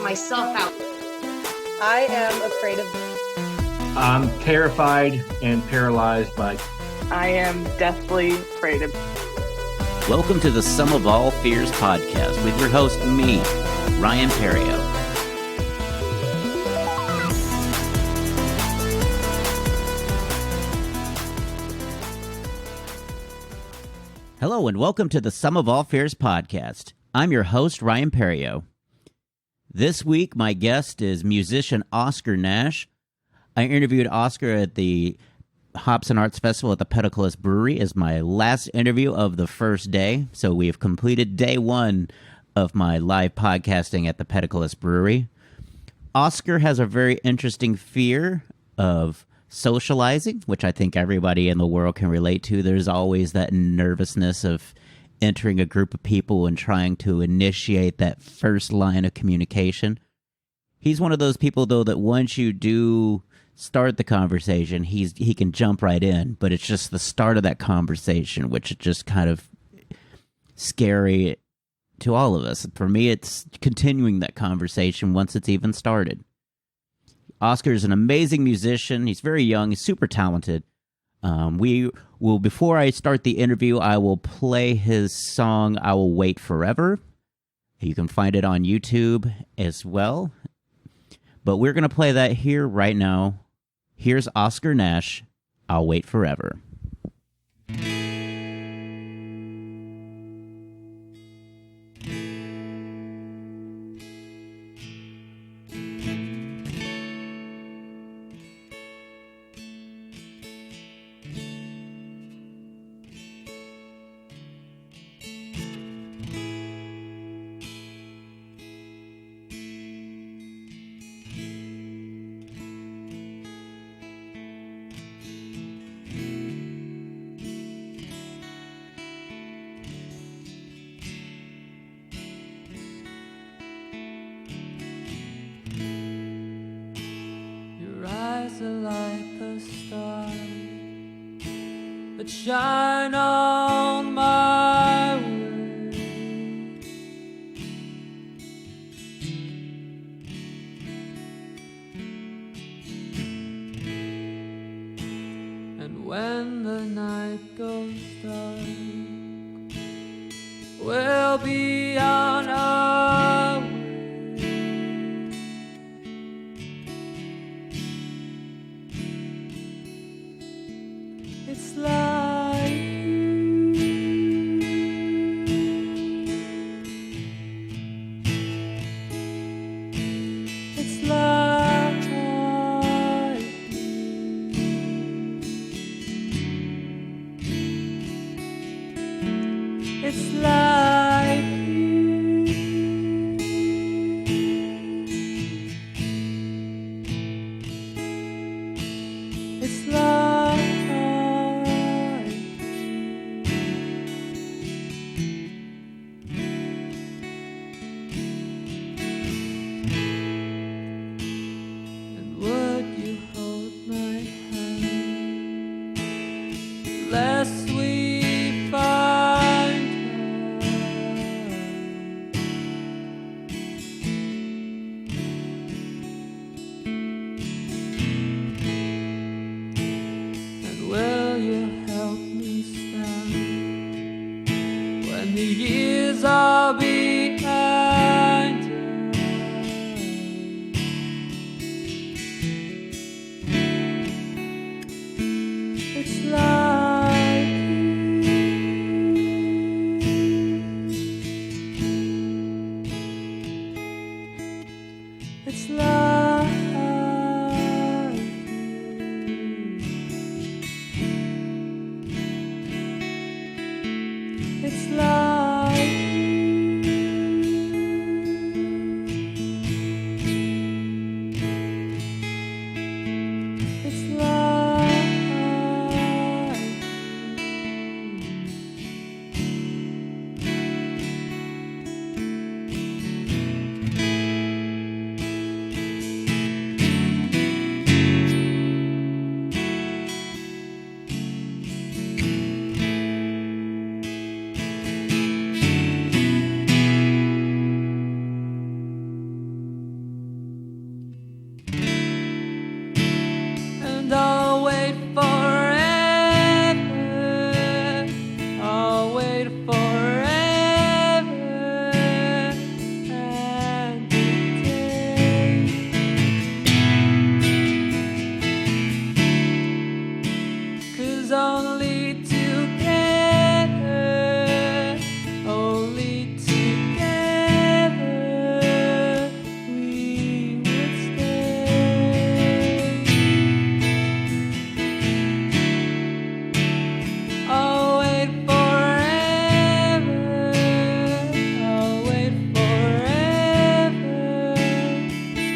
myself out. I am afraid of... I'm terrified and paralyzed by... I am deathly afraid of... Welcome to the Sum of All Fears podcast with your host, me, Ryan Perrio. Hello and welcome to the Sum of All Fears podcast. I'm your host, Ryan Perrio. This week, my guest is musician Oscar Nash. I interviewed Oscar at the Hops and Arts Festival at the Pediclus Brewery as my last interview of the first day. So we have completed day one of my live podcasting at the Pediclus Brewery. Oscar has a very interesting fear of socializing, which I think everybody in the world can relate to. There's always that nervousness of entering a group of people and trying to initiate that first line of communication. He's one of those people, though, that once you do start the conversation, he can jump right in, but it's just the start of that conversation, which is just kind of scary to all of us. For me, it's continuing that conversation once it's even started. Oscar is an amazing musician. He's very young. He's super talented. Before I start the interview, I will play his song, I Will Wait Forever. You can find it on YouTube as well. But we're going to play that here right now. Here's Oscar Nash, I'll Wait Forever. Are like a star that shine on my way. And when the night goes dark, we'll be on our way. It's like it's like it's like it's like lest we find her. and I'll wait forever. I'll wait forever and a day. 'Cause only together, only together we would stay. I'll wait forever, I'll wait forever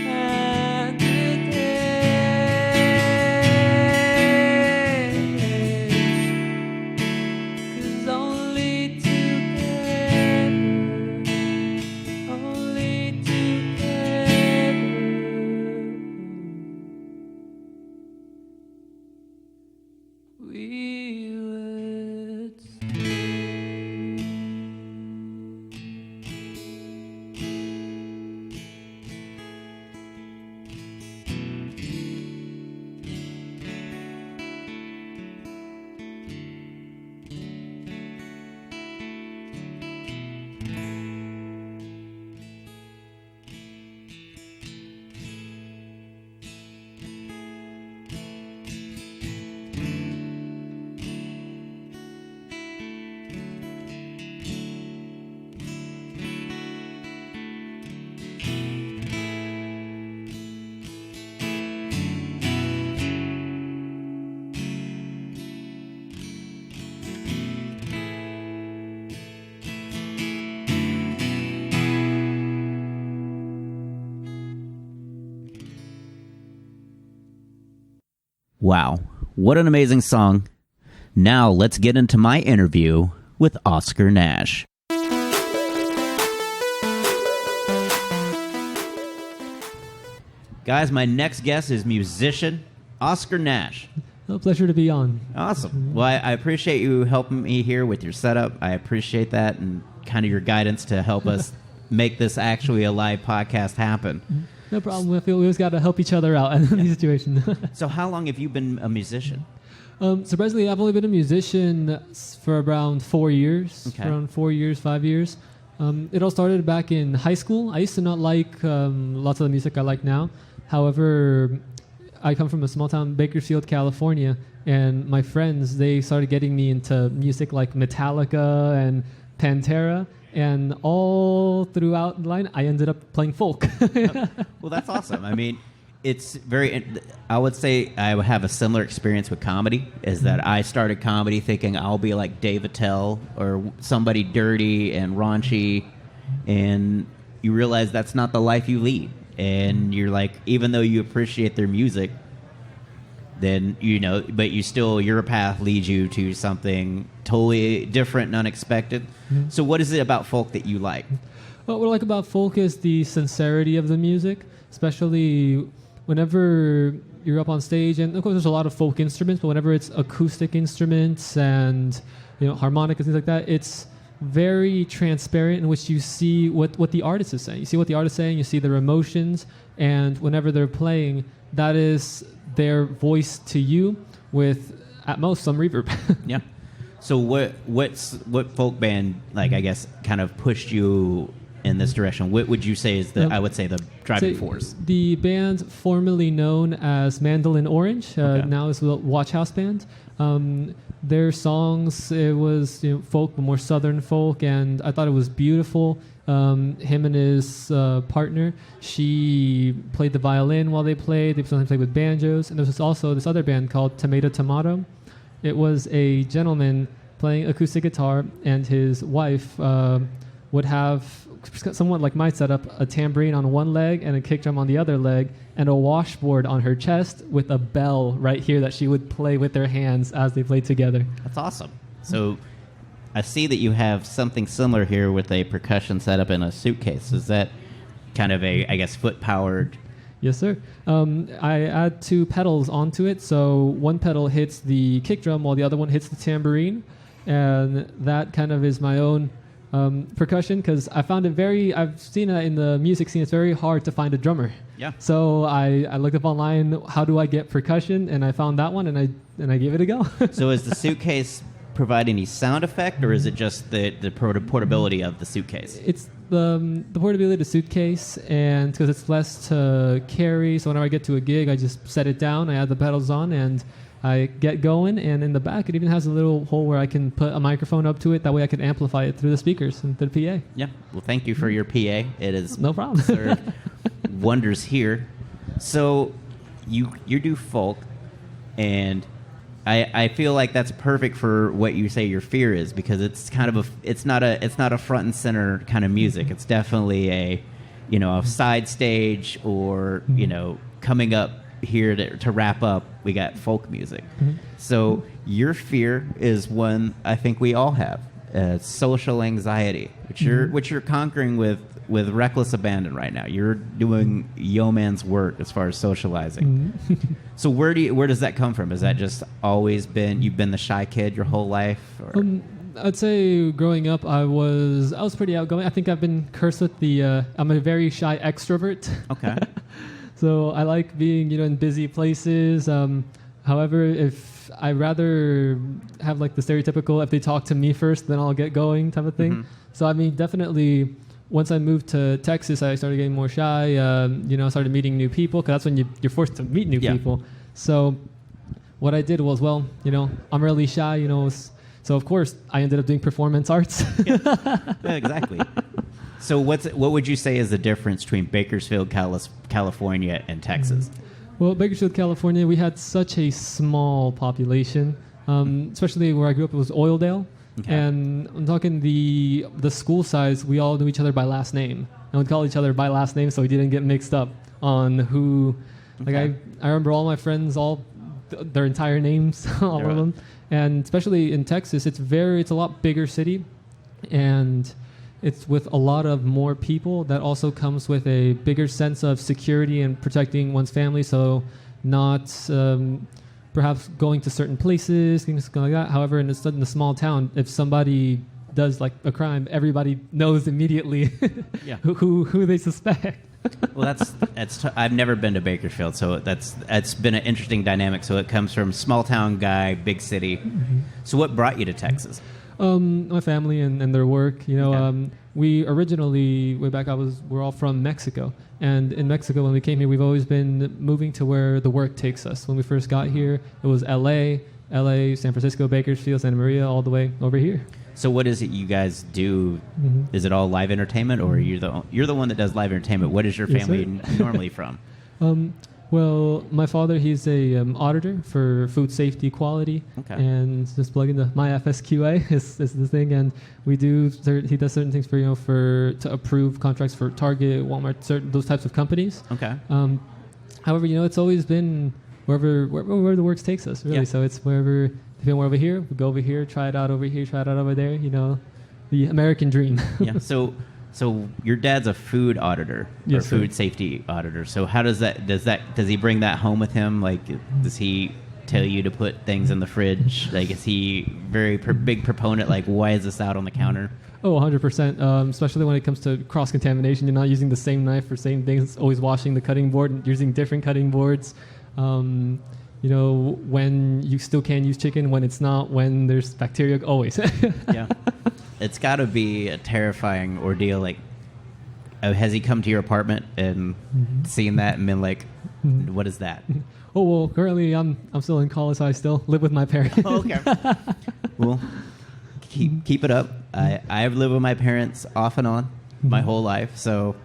and a day. 'Cause only together, only together we would Wow, what an amazing song. Now let's get into my interview with Oscar Nash. Guys, my next guest is musician Oscar Nash. A pleasure to be on. Awesome. Well, I appreciate you helping me here with your setup. I appreciate that and kind of your guidance to help us make this actually a live podcast happen. No problem. I feel we always got to help each other out in these situations. So how long have you been a musician? Surprisingly, I've only been a musician for around 4 years. Okay. Around 4 years, 5 years. It all started back in high school. I used to not like lots of the music I like now. However, I come from a small town, Bakersfield, California, and my friends, they started getting me into music like Metallica and Pantera, and all throughout the line, I ended up playing folk. Well, that's awesome. I mean, it's very, I would say I would have a similar experience with comedy, is that I started comedy thinking I'll be like Dave Attell or somebody dirty and raunchy, and you realize that's not the life you lead. And you're like, even though you appreciate their music, then, you know, but you still, your path leads you to something totally different and unexpected. Mm-hmm. So what is it about folk that you like? What I like about folk is the sincerity of the music, especially whenever you're up on stage. And of course, there's a lot of folk instruments, but whenever it's acoustic instruments and, you know, harmonica, things like that, it's very transparent, in which you see what the artist is saying. You see what the artist is saying, you see their emotions, and whenever they're playing, that is their voice to you with, at most, some reverb. Yeah. So what folk band, like, I guess, kind of pushed you in this direction? What would you say is I would say the driving force? The band formerly known as Mandolin Orange, now is the Watch House Band. Their songs, it was, you know, folk, but more southern folk, and I thought it was beautiful. Him and his partner, she played the violin while they played. They sometimes played with banjos. And there was also this other band called Tomato Tomato. It was a gentleman playing acoustic guitar, and his wife would have, somewhat like my setup, a tambourine on one leg and a kick drum on the other leg, and a washboard on her chest with a bell right here that she would play with their hands as they played together. That's awesome. So I see that you have something similar here with a percussion setup in a suitcase. Is that kind of a, I guess, foot-powered? Yes, sir. I add 2 pedals onto it. So one pedal hits the kick drum while the other one hits the tambourine. And that kind of is my own percussion because I found it I've seen it in the music scene. It's very hard to find a drummer. Yeah. So I looked up online, how do I get percussion? And I found that one, and I gave it a go. So is the suitcase provide any sound effect, or is it just the portability of the suitcase? It's the portability of the suitcase, and because it's less to carry, so whenever I get to a gig, I just set it down, I add the pedals on, and I get going. And in the back, it even has a little hole where I can put a microphone up to it. That way I can amplify it through the speakers and through the PA. Yeah. Well, thank you for your PA. It is No problem. served wonders here. So you do folk, and I feel like that's perfect for what you say your fear is, because it's kind of it's not a front and center kind of music. It's definitely a side stage, or coming up here to wrap up, we got folk music. So your fear is one I think we all have, social anxiety, which you're conquering with reckless abandon right now. You're doing yeoman's work as far as socializing. So where does that come from? Has that just always been, you've been the shy kid your whole life? Or? I'd say growing up, I was pretty outgoing. I think I've been cursed with I'm a very shy extrovert. Okay. So I like being, in busy places. However, if I rather have like the stereotypical, if they talk to me first, then I'll get going type of thing. So I mean, definitely, once I moved to Texas, I started getting more shy. I started meeting new people, because that's when you're forced to meet new people. So what I did was, I'm really shy, so of course I ended up doing performance arts. Yeah, exactly. So what would you say is the difference between Bakersfield, California, and Texas? Well, Bakersfield, California, we had such a small population, especially where I grew up. It was Oildale. Okay. And I'm talking the school size, we all knew each other by last name. And we'd call each other by last name so we didn't get mixed up on who. Okay. Like I remember all my friends, their entire names, all of them. And especially in Texas, it's a lot bigger city, and it's with a lot of more people. That also comes with a bigger sense of security and protecting one's family. So not perhaps going to certain places, things like that. However, in a small town, if somebody does like a crime, everybody knows immediately who they suspect. Well, I've never been to Bakersfield, so that's been an interesting dynamic. So it comes from small town guy, big city. So what brought you to Texas? My family and their work. We originally, way back, we're all from Mexico. And in Mexico, when we came here, we've always been moving to where the work takes us. When we first got here, it was LA, San Francisco, Bakersfield, Santa Maria, all the way over here. So what is it you guys do? Is it all live entertainment, or you're the one that does live entertainment? What is your family normally from? Well, my father, he's a auditor for food safety quality, and just plug into my FSQA is the thing. And he does certain things to approve contracts for Target, Walmart, those types of companies. Okay. However, it's always been wherever the works takes us, really. Yeah. So it's wherever. If we're over here, we go over here, try it out over here, try it out over there. The American dream. Yeah. So your dad's a food auditor, or food safety auditor. So how does he bring that home with him? Like, does he tell you to put things in the fridge? Like, is he very big proponent? Like, why is this out on the counter? Oh, 100%. Especially when it comes to cross-contamination. You're not using the same knife for same things. It's always washing the cutting board and using different cutting boards. When you still can use chicken, when it's not, when there's bacteria, always. Yeah. It's got to be a terrifying ordeal. Like, has he come to your apartment and seen that and been like, what is that? Oh, well, currently I'm still in college, so I still live with my parents. Oh, okay. Well, keep it up. I've lived with my parents off and on my whole life, so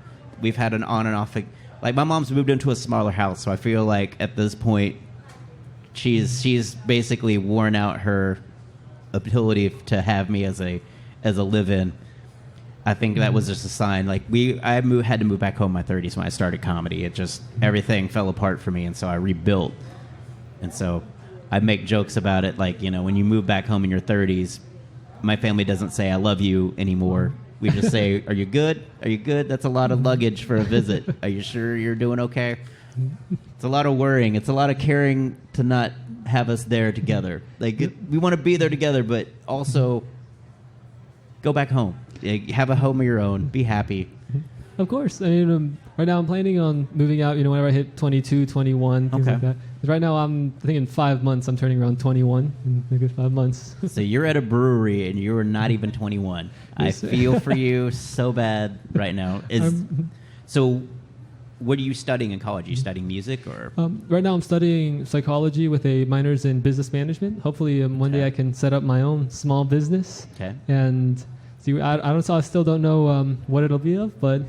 we've had an on and off. Like, my mom's moved into a smaller house, so I feel like at this point, she's basically worn out her ability to have me as a live-in. I think that was just a sign. Like, I had to move back home in my 30s when I started comedy. It just, everything fell apart for me, and so I rebuilt. And so I make jokes about it, like, when you move back home in your 30s, my family doesn't say I love you anymore. We just say, are you good? Are you good? That's a lot of luggage for a visit. Are you sure you're doing okay? It's a lot of worrying. It's a lot of caring to not have us there together. Like, we want to be there together, but also go back home. have a home of your own. Be happy. Of course. I mean, right now I'm planning on moving out, whenever I hit 22, 21, things like that. 'Cause right now I think in 5 months I'm turning around 21 in maybe 5 months. So you're at a brewery and you're not even 21. I feel for you so bad right now. So what are you studying in college? Are you studying music or? Right now I'm studying psychology with a minors in business management. Hopefully one day I can set up my own small business. Okay. And see, I still don't know what it'll be of, but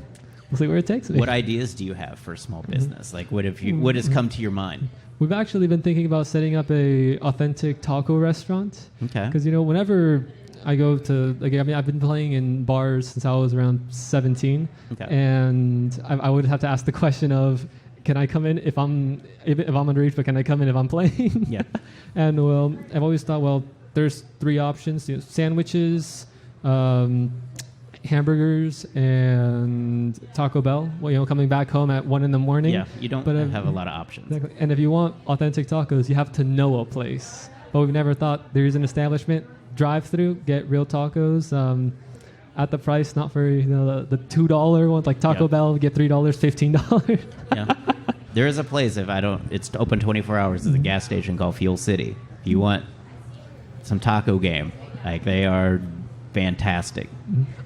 we'll see where it takes me. What ideas do you have for a small business? Like what has come to your mind? We've actually been thinking about setting up a authentic taco restaurant. Okay. Because whenever I go to I've been playing in bars since I was around 17. Okay. And I would have to ask the question of, can I come in if I'm underage, but can I come in if I'm playing? Yeah. And I've always thought, there's 3 options: sandwiches, hamburgers, and Taco Bell. Coming back home at 1 a.m. Yeah, you don't have a lot of options. Exactly. And if you want authentic tacos, you have to know a place. But we've never thought there is an establishment, drive-through, get real tacos at the price, not for the $2 ones like Taco Bell. Get $3, $15. Yeah. There is a place, it's open 24 hours, at a gas station called Fuel City. If you want some taco game, like they are fantastic.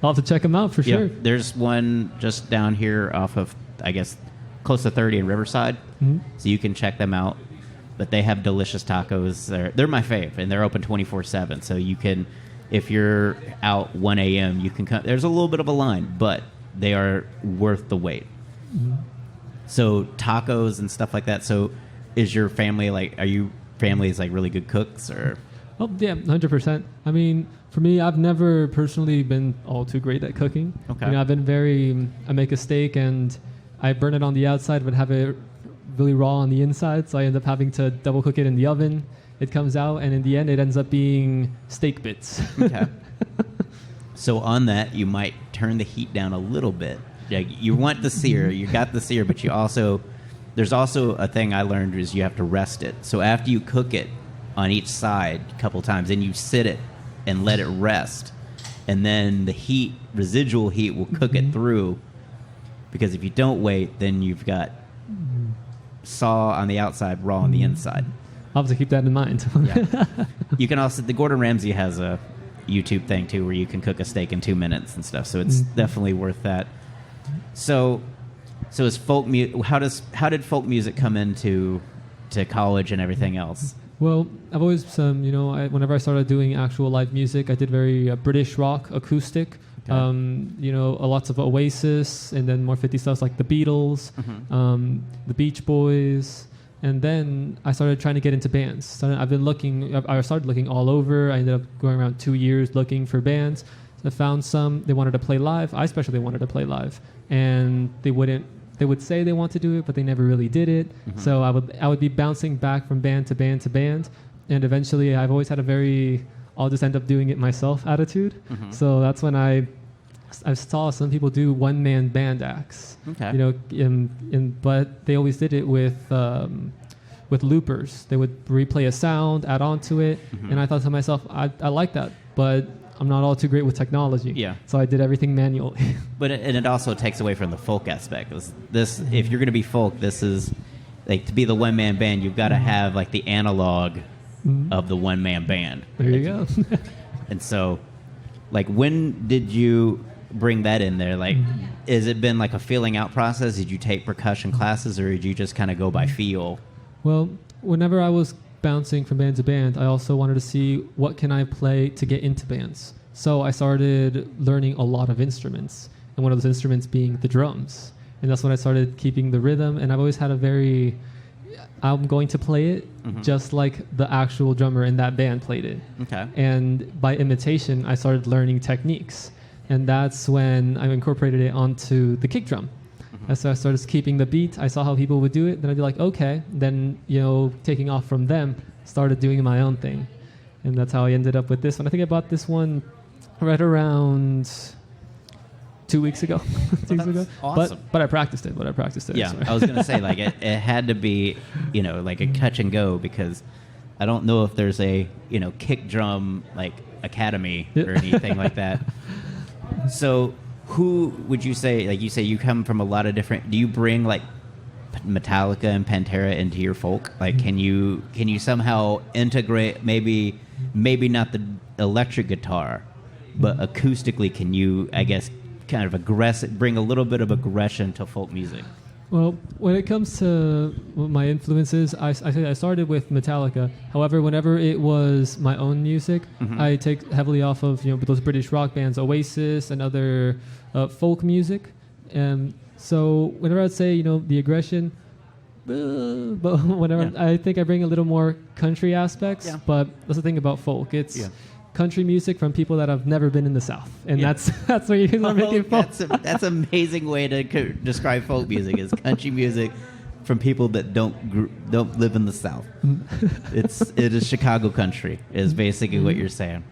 I'll have to check them out for sure. There's one just down here off of, I guess, close to 30 in Riverside. Mm-hmm. So you can check them out. But they have delicious tacos. They're my fave, and they're open 24/7. So you can, if you're out 1 a.m., you can come. There's a little bit of a line, but they are worth the wait. Mm-hmm. So tacos and stuff like that. So is your family families really good cooks or? Oh yeah, 100%. I mean, for me, I've never personally been all too great at cooking. Okay. I've been I make a steak and I burn it on the outside, but have it really raw on the inside. So I end up having to double cook it in the oven. It comes out, and in the end, it ends up being steak bits. Okay. So on that, you might turn the heat down a little bit. You want the sear, you got the sear, but there's also a thing I learned is you have to rest it. So after you cook it on each side a couple times, then you sit it and let it rest, and then the residual heat will cook it through. Because if you don't wait, then you've got saw on the outside, raw on the inside. I'll have to keep that in mind. Yeah. You can also, the Gordon Ramsay has a YouTube thing too where you can cook a steak in 2 minutes and stuff. So it's definitely worth that. So is folk how did folk music come into college and everything else? Well, I've always, whenever I started doing actual live music, I did very British rock, acoustic. Okay. Lots of Oasis, and then more 50 stuff like the Beatles, the Beach Boys, and then I started trying to get into bands. I started looking all over. I ended up going around 2 years looking for bands. I found some. They wanted to play live. I especially wanted to play live, and they would say they want to do it, but they never really did it. Mm-hmm. So I would be bouncing back from band to band to band, and eventually I've always had a very I'll just end up doing it myself attitude. Mm-hmm. So that's when I saw some people do one-man band acts. Okay. But they always did it with loopers. They would replay a sound, add on to it, and I thought to myself, I like that, but I'm not all too great with technology. Yeah. So I did everything manually. But it also takes away from the folk aspect. If you're going to be folk, this is to be the one-man band. You've got to have the analog of the one-man band. There you go. And so, when did you bring that in there? Has it been a feeling out process? Did you take percussion classes, or did you just kind of go by feel? Well, whenever I was bouncing from band to band, I also wanted to see what can I play to get into bands. So I started learning a lot of instruments, and one of those instruments being the drums. And that's when I started keeping the rhythm, and I've always had I'm going to play it just like the actual drummer in that band played it. Okay. And by imitation, I started learning techniques. And that's when I incorporated it onto the kick drum. And so I started keeping the beat. I saw how people would do it. Then I'd be like, okay. Then, taking off from them, started doing my own thing. And that's how I ended up with this one. I think I bought this one right around 2 weeks ago. 2 weeks ago. Awesome. But I practiced it. Yeah, sorry. I was going to say, it had to be, a catch and go, because I don't know if there's a, kick drum, academy or anything like that. So, who would you say? Like you say, you come from a lot of different. Do you bring like Metallica and Pantera into your folk? Like, can you somehow integrate maybe not the electric guitar, but acoustically, can you, I guess, kind of bring a little bit of aggression to folk music? Well, when it comes to my influences, I started with Metallica. However, whenever it was my own music, I take heavily off of those British rock bands, Oasis, and other folk music. So whenever I'd say the aggression, but whenever I think I bring a little more country aspects. Yeah. But that's the thing about folk. It's country music from people that have never been in the South, and that's what you are making folk. That's an amazing way to describe folk music. Is country music from people that don't live in the South. It is Chicago country is basically what you're saying.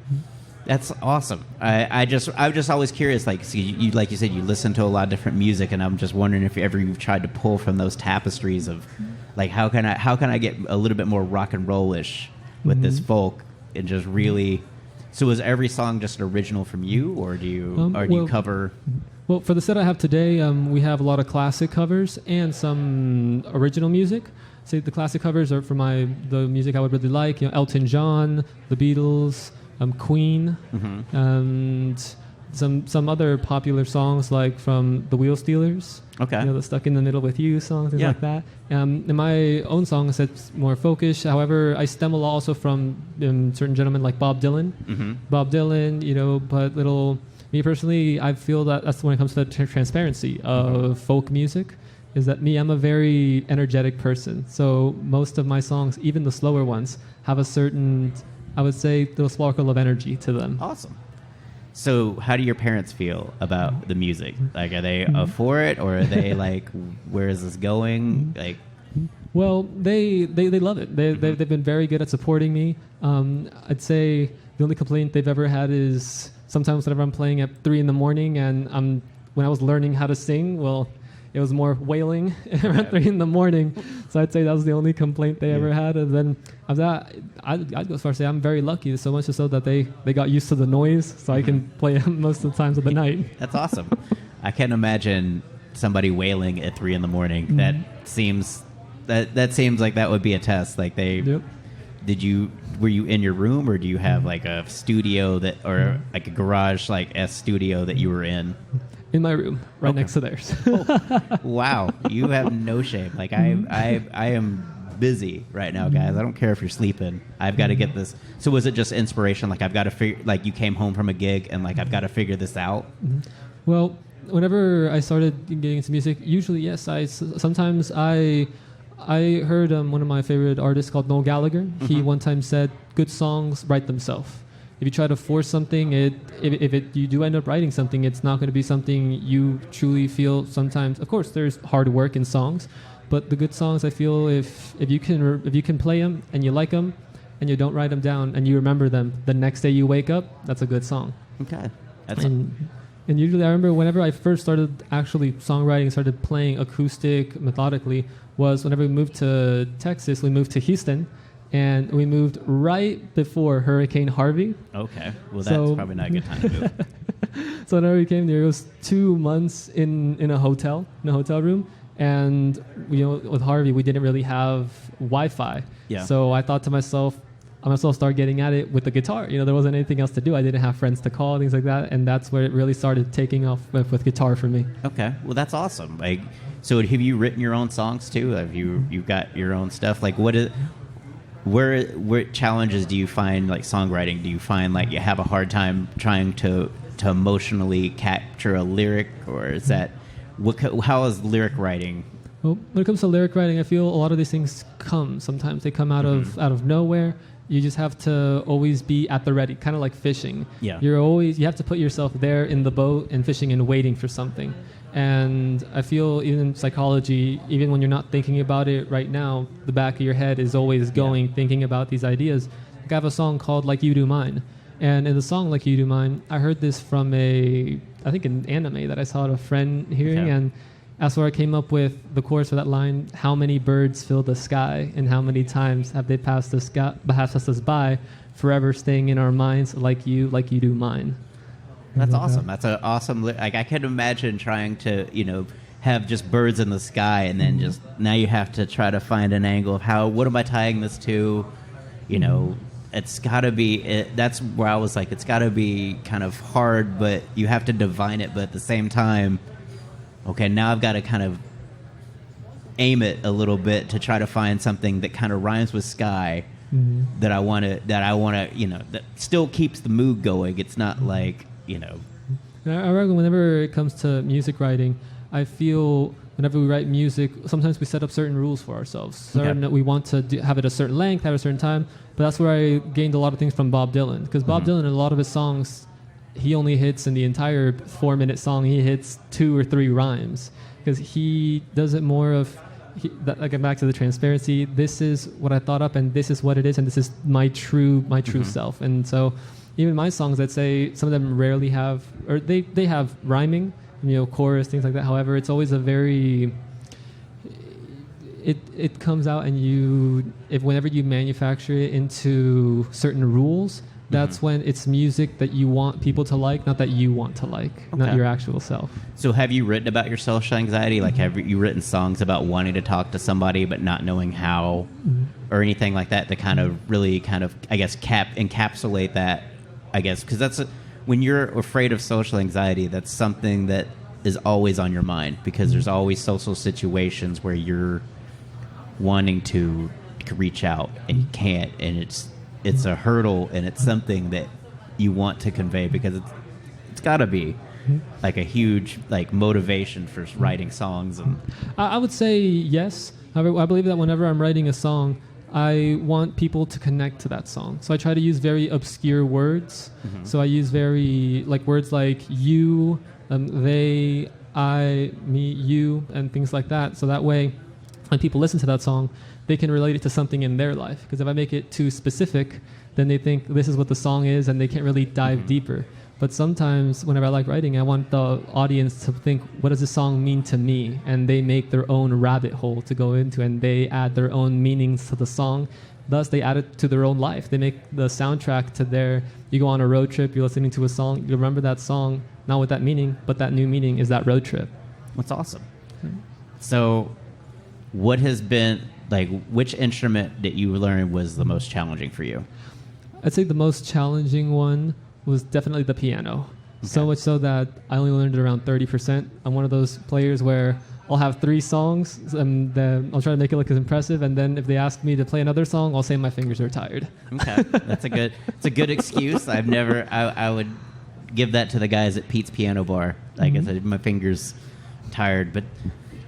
That's awesome. I'm just always curious. Like, see, you like you said, you listen to a lot of different music, and I'm just wondering if you've tried to pull from those tapestries of, like, how can I get a little bit more rock and roll-ish with this folk and just really. So is every song just original from you, or do you cover? Well, for the set I have today, we have a lot of classic covers and some original music. So the classic covers are for the music I would really like. Elton John, the Beatles, Queen, and some other popular songs like from the Wheel Stealers. Okay. The Stuck in the Middle with You song, things like that. And my own songs that's more folkish. However, I stem a lot also from certain gentlemen like Bob Dylan. Bob Dylan, but me personally, I feel that's when it comes to the transparency of folk music. Is that me? I'm a very energetic person. So most of my songs, even the slower ones, have a certain, I would say, little sparkle of energy to them. Awesome. So how do your parents feel about the music? Like, are they for it, or are they like, where is this going? Like, well, they love it. They've been very good at supporting me. I'd say the only complaint they've ever had is sometimes whenever I'm playing at 3 a.m. and when I was learning how to sing, well, it was more wailing around 3 a.m. So I'd say that was the only complaint they ever had. And then after that, I'd go as far as say I'm very lucky, so much so that they got used to the noise, so I can play most of the times of the night. That's awesome. I can't imagine somebody wailing at 3 a.m. That seems like that would be a test. Like were you in your room, or do you have like a studio or like a garage like a studio that you were in? In my room, right next to theirs. Wow, you have no shame. Like I am busy right now, guys. I don't care if you're sleeping. I've got to get this. So was it just inspiration? Like I've got to figure. Like you came home from a gig and like I've got to figure this out. Well, whenever I started getting into music, usually yes, sometimes I heard one of my favorite artists called Noel Gallagher. He one time said, "Good songs write themselves." If you try to force something, you do end up writing something, it's not going to be something you truly feel sometimes. Of course, there's hard work in songs, but the good songs, I feel, if you can play them and you like them, and you don't write them down and you remember them, the next day you wake up, that's a good song. Okay. And usually, I remember whenever I first started actually songwriting, started playing acoustic methodically, was whenever we moved to Texas. We moved to Houston. And we moved right before Hurricane Harvey. Okay. Well, that's probably not a good time to move. So whenever we came there, it was 2 months in a hotel room. And, with Harvey, we didn't really have Wi-Fi. Yeah. So I thought to myself, I might as well start getting at it with the guitar. There wasn't anything else to do. I didn't have friends to call, things like that. And that's where it really started taking off with guitar for me. Okay. Well, that's awesome. Like, so have you written your own songs too? Have you've got your own stuff? Like, where challenges do you find, like songwriting? Do you find like you have a hard time trying to emotionally capture a lyric, or is that how is lyric writing? Well, when it comes to lyric writing, I feel a lot of these things sometimes they come out of nowhere. You just have to always be at the ready, kind of like fishing. Yeah. You have to put yourself there in the boat and fishing and waiting for something. And I feel even in psychology, even when you're not thinking about it right now, the back of your head is always going, thinking about these ideas. Like I have a song called Like You Do Mine. And in the song Like You Do Mine, I heard this from an anime that I saw a friend hearing. Okay. And that's where I came up with the chorus for that line, how many birds fill the sky and how many times have they passed us by, forever staying in our minds like you do mine. That's like awesome. that. That's an awesome. Like I could imagine trying to, have just birds in the sky, and then just now you have to try to find an angle of what am I tying this to? It's got to be. That's where I was like, it's got to be kind of hard, but you have to divine it. But at the same time, okay, now I've got to kind of aim it a little bit to try to find something that kind of rhymes with sky. That I want to, that still keeps the mood going. It's not like, I reckon whenever it comes to music writing, I feel whenever we write music, sometimes we set up certain rules for ourselves. We want to have it a certain length, have a certain time. But that's where I gained a lot of things from Bob Dylan. Because Bob Dylan, in a lot of his songs, he only hits in the entire 4-minute song, he hits 2 or 3 rhymes. Because he does it more of, again, back to the transparency. This is what I thought up, and this is what it is, and this is my true self. And so, even my songs, I'd say some of them rarely have, or they have rhyming, chorus, things like that. However, it's always a very, it comes out, and whenever you manufacture it into certain rules, that's when it's music that you want people to like, not that you want to like, not your actual self. So have you written about your social anxiety? Like, have you written songs about wanting to talk to somebody but not knowing how, or anything like that, to kind of really I guess, encapsulate that, I guess? Because when you're afraid of social anxiety, that's something that is always on your mind, because there's always social situations where you're wanting to reach out and you can't, and it's a hurdle, and it's something that you want to convey, because it's got to be like a huge motivation for writing songs. And I would say yes. I believe that whenever I'm writing a song, I want people to connect to that song. So I try to use very obscure words. So I use very words like you, they, I, me, you, and things like that. So that way, when people listen to that song, they can relate it to something in their life. Because if I make it too specific, then they think this is what the song is, and they can't really dive deeper. But sometimes, whenever I like writing, I want the audience to think, what does this song mean to me? And they make their own rabbit hole to go into, and they add their own meanings to the song. Thus, they add it to their own life. They make the soundtrack to you go on a road trip, you're listening to a song, you remember that song, not with that meaning, but that new meaning is that road trip. That's awesome. So what has been, which instrument that you learned was the most challenging for you? I'd say the most challenging one was definitely the piano. So much so that I only learned it around 30%. I'm one of those players where I'll have 3 songs, and then I'll try to make it look as impressive, and then if they ask me to play another song, I'll say my fingers are tired. Okay, it's a good excuse. I would give that to the guys at Pete's Piano Bar. I said, my fingers tired, but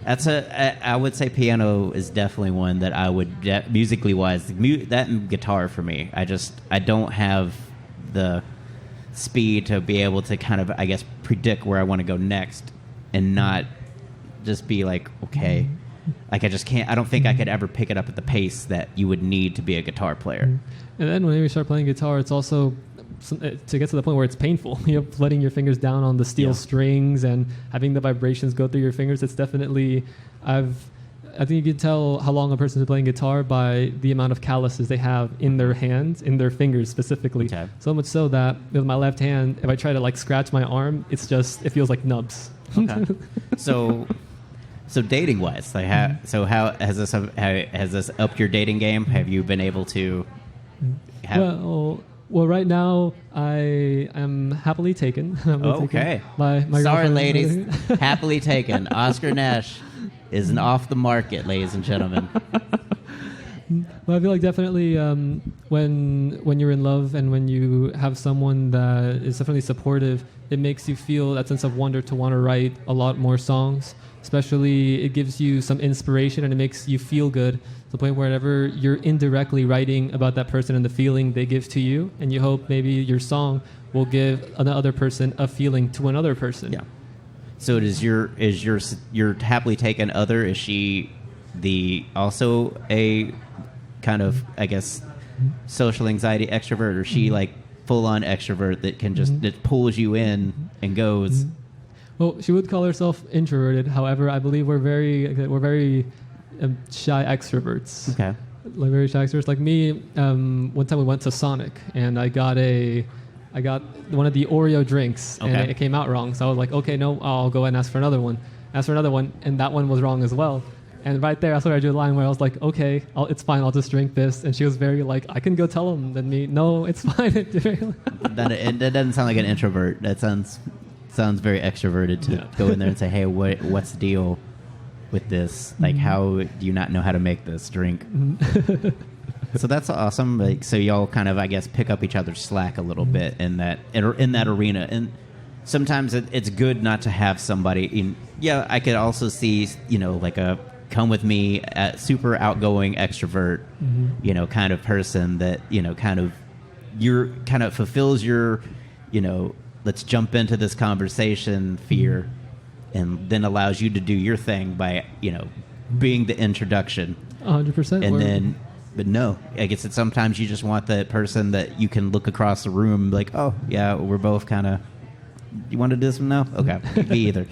I would say piano is definitely one that I would, musically wise, that and guitar for me. I don't have the speed to be able to kind of, I guess, predict where I want to go next, and not just be okay. I just can't. I don't think I could ever pick it up at the pace that you would need to be a guitar player. And then when you start playing guitar, it's also to get to the point where it's painful. Letting your fingers down on the steel strings and having the vibrations go through your fingers. It's definitely, I think you can tell how long a person is playing guitar by the amount of calluses they have in their hands, in their fingers specifically. Okay. So much so that with my left hand, if I try to scratch my arm, it feels like nubs. Okay. So dating wise, how has this upped your dating game? Have you been able to Well, right now I am happily taken. Okay. My Sorry, ladies. Happily taken. Oscar Nash is off the market, ladies and gentlemen. Well, I feel like definitely when you're in love and when you have someone that is definitely supportive, it makes you feel that sense of wonder to want to write a lot more songs. Especially, it gives you some inspiration and it makes you feel good to the point where whenever you're indirectly writing about that person and the feeling they give to you, and you hope maybe your song will give another person a feeling to another person. Yeah. So is your happily taken other? Is she also a kind of, I guess, social anxiety extrovert, or is she full on extrovert that can just that pulls you in and goes? Well, she would call herself introverted. However, I believe we're very shy extroverts. Okay. Very shy extroverts. Like me, one time we went to Sonic, and I got a I got one of the Oreo drinks, and Okay. it came out wrong. So I was like, okay, no, I'll go and ask for another one. Asked for another one, and that one was wrong as well. And right there, that's where I drew the line where I was like, okay, it's fine, I'll just drink this. And she was very like, I can go tell him. Then me, no, it's fine. That doesn't sound like an introvert. That sounds very extroverted to go in there and say, hey, what's the deal with this? Like, how do you not know how to make this drink? So that's awesome. Like, so y'all kind of, I guess, pick up each other's slack a little bit in that arena. And sometimes it's good not to have somebody. I could also see, like a come with me, super outgoing extrovert, kind of person that kind of fulfills your, let's jump into this conversation fear, and then allows you to do your thing by being the introduction. 100%. And then, but no, I guess that sometimes you just want that person that you can look across the room like, oh yeah, we're both kind of. You want to do this one now? Okay, me either.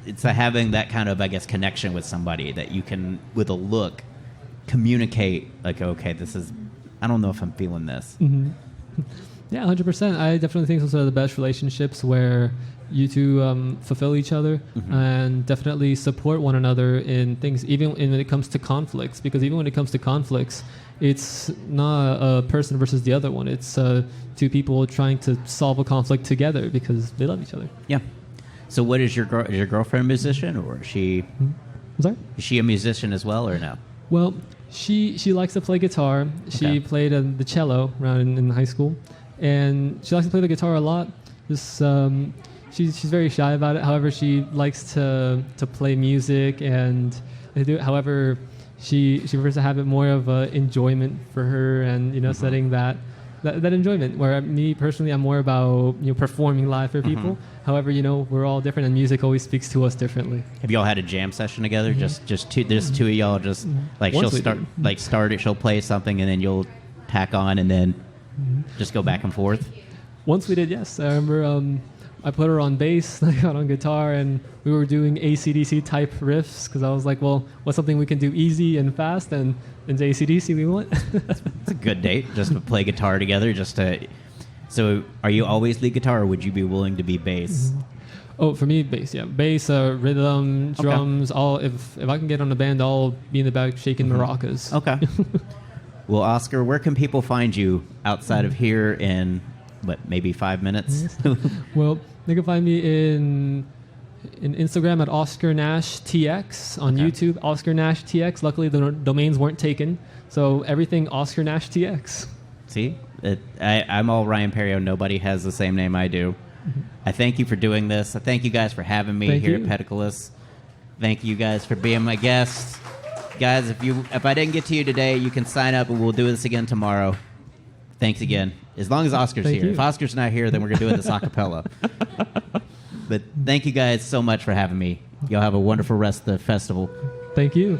It's having that kind of, I guess, connection with somebody that you can, with a look, communicate like, okay, this is. I don't know if I'm feeling this. Mm-hmm. Yeah, 100%. I definitely think those are the best relationships where you two fulfill each other and definitely support one another in things, even when it comes to conflicts. Because even when it comes to conflicts, it's not a person versus the other one. It's two people trying to solve a conflict together because they love each other. Yeah. So, what is your girlfriend a musician, or is she? I'm sorry? Is she a musician as well, or no? Well, she likes to play guitar. She played the cello around in high school, and she likes to play the guitar a lot. Just she's very shy about it. However, she likes to play music and do it. However, she prefers to have it more of a enjoyment for her, and setting that enjoyment. Where me personally, I'm more about performing live for people. However, we're all different, and music always speaks to us differently. Have y'all had a jam session together? Just two. There's two of y'all. Just like Once she'll start it. She'll play something, and then you'll tack on, and then just go back and forth. Once we did, yes. I remember I put her on bass, I got on guitar, and we were doing AC/DC type riffs because I was like, well, what's something we can do easy and fast? And into AC/DC we went. It's a good date, just to play guitar together. So, are you always lead guitar, or would you be willing to be bass? Oh, for me, bass, yeah. Bass, rhythm, drums, all. If I can get on the band, I'll be in the back shaking maracas. Okay. Well, Oscar, where can people find you outside of here in, maybe 5 minutes? Well, they can find me in Instagram at Oscar Nash TX, on YouTube Oscar Nash TX. Luckily, the domains weren't taken, so everything Oscar Nash TX. See, I'm all Ryan Perio. Nobody has the same name I do. I thank you for doing this. I thank you guys for having me here at Pediculus. Thank you guys for being my guests. Guys, if I didn't get to you today, you can sign up and we'll do this again tomorrow. Thanks again. As long as Oscar's here. If Oscar's not here, then we're going to do this a cappella. But thank you guys so much for having me. Y'all have a wonderful rest of the festival. Thank you.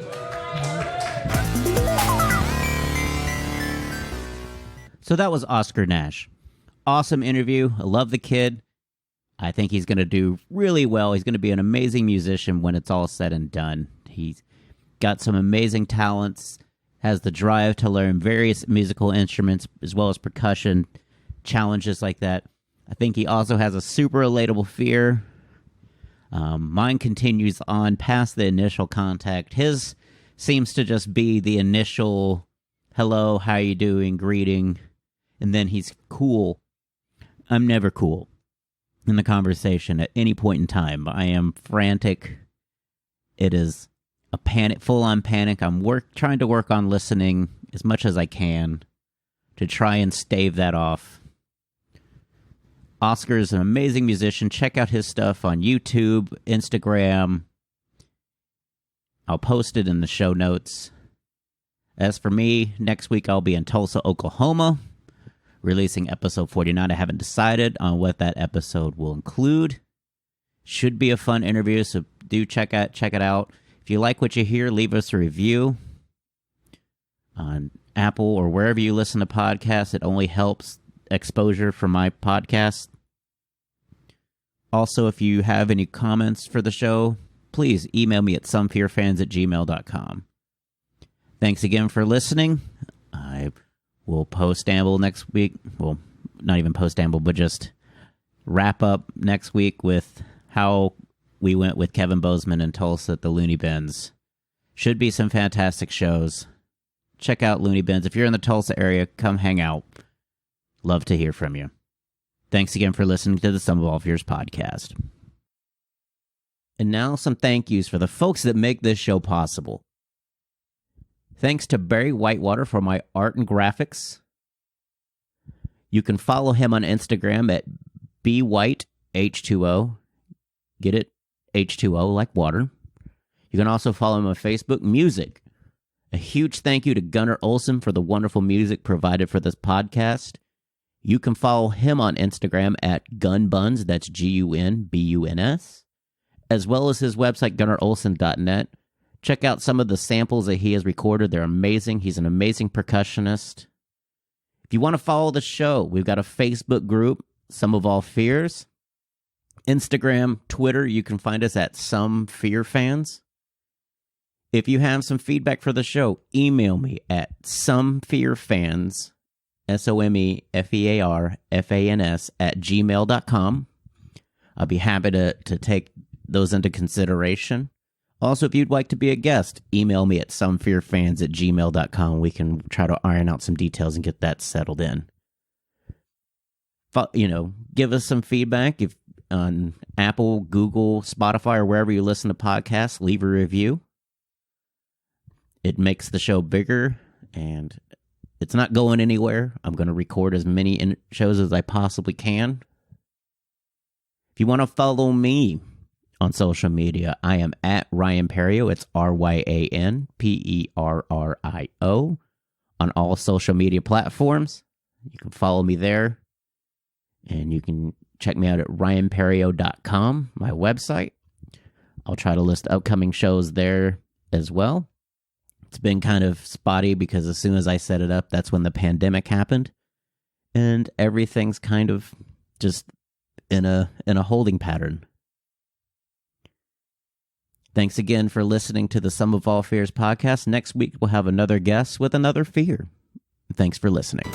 So that was Oscar Nash. Awesome interview. I love the kid. I think he's going to do really well. He's going to be an amazing musician when it's all said and done. He's got some amazing talents, has the drive to learn various musical instruments as well as percussion, challenges like that. I think he also has a super relatable fear. Mine continues on past the initial contact. His seems to just be the initial hello, how you doing, greeting, and then he's cool. I'm never cool in the conversation at any point in time. I am frantic. It is a panic, full-on panic. I'm trying to work on listening as much as I can to try and stave that off. Oscar is an amazing musician. Check out his stuff on YouTube, Instagram. I'll post it in the show notes. As for me, next week I'll be in Tulsa, Oklahoma, releasing episode 49. I haven't decided on what that episode will include. Should be a fun interview, so do check it out. If you like what you hear, leave us a review on Apple or wherever you listen to podcasts. It only helps exposure for my podcast. Also, if you have any comments for the show, please email me at somefearfans@gmail.com. Thanks again for listening. I will post Amble next week. Well, not even post-amble, but just wrap up next week with how we went with Kevin Bozeman in Tulsa at the Looney Bins. Should be some fantastic shows. Check out Looney Bins. If you're in the Tulsa area, come hang out. Love to hear from you. Thanks again for listening to the Sum of All Fears podcast. And now some thank yous for the folks that make this show possible. Thanks to Barry Whitewater for my art and graphics. You can follow him on Instagram at bwhiteh2o. Get it? H2O like water. You can also follow him on Facebook, Music. A huge thank you to Gunnar Olsen for the wonderful music provided for this podcast. You can follow him on Instagram at gunbuns, that's GUNBUNS, as well as his website, gunnarolsen.net. Check out some of the samples that he has recorded. They're amazing. He's an amazing percussionist. If you want to follow the show, we've got a Facebook group, Sum of All Fears. Instagram, Twitter, you can find us at Some Fear Fans. If you have some feedback for the show, email me at somefearfans, SOMEFEARFANS @gmail.com. I'll be happy to take those into consideration. Also, if you'd like to be a guest, email me at somefearfans@gmail.com. We can try to iron out some details and get that settled in. Give us some feedback if on Apple, Google, Spotify, or wherever you listen to podcasts. Leave a review. It makes the show bigger, and it's not going anywhere. I'm going to record as many shows as I possibly can. If you want to follow me on social media, I am at Ryan Perio. It's RyanPerio on all social media platforms. You can follow me there, and you can check me out at ryanperio.com, my website. I'll try to list upcoming shows there as well. It's been kind of spotty because as soon as I set it up, that's when the pandemic happened. And everything's kind of just in a holding pattern. Thanks again for listening to the Sum of All Fears podcast. Next week, we'll have another guest with another fear. Thanks for listening.